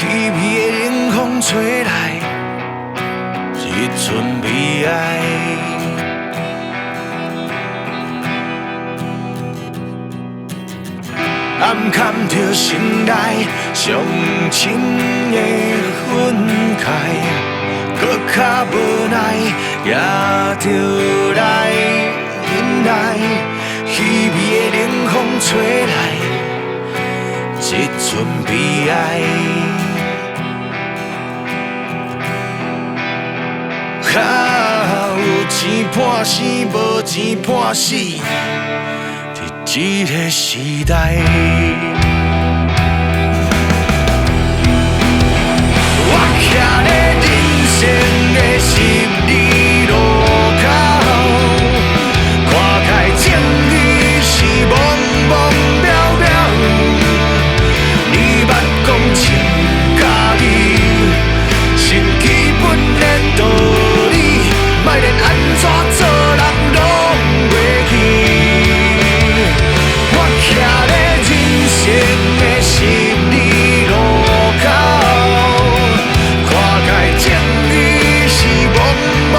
稀微的冷风吹来，一阵悲哀。暗藏着心内上深的愤慨，搁较无奈也着来忍耐，稀微的冷风吹来，一阵悲哀。有钱判生，无钱判死。这个时代，我徛在人生的十字路口，看开情义是茫茫渺渺，你捌讲情家己，是基本的道理，莫论安怎做人拢袂去。徛在人生的十字路口，看开情义是茫茫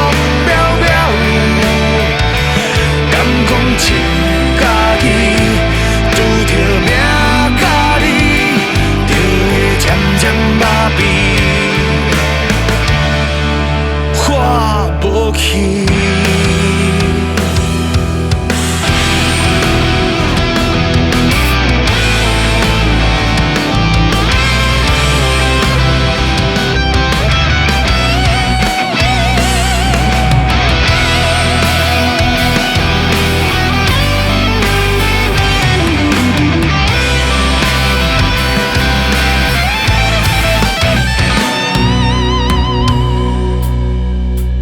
渺渺，敢讲情家己，拄着命家己，就会渐渐麻痹，花无去。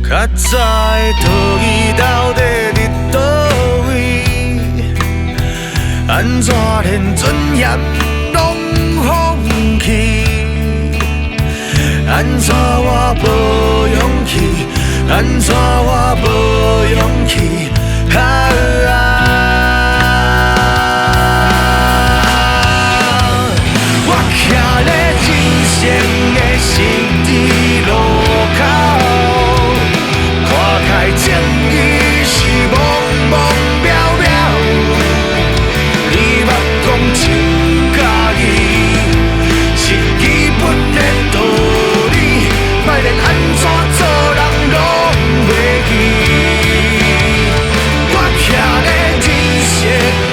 较早的道义到底伫倒位？安怎连尊严拢放弃？安怎我无勇气？安怎我无勇气？我徛在人生的十字路口。看开情义是茫茫渺渺，你捌讲情家己，是基本的道理，莫论安怎做人拢袂记。我徛在人生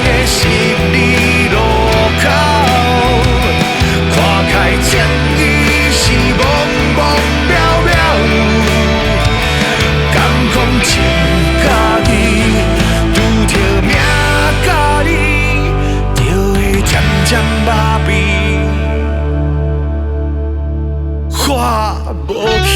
的十字路口，看开情义是茫茫渺渺。讲情家己，拄着命家己，就会渐渐麻痹，花无去。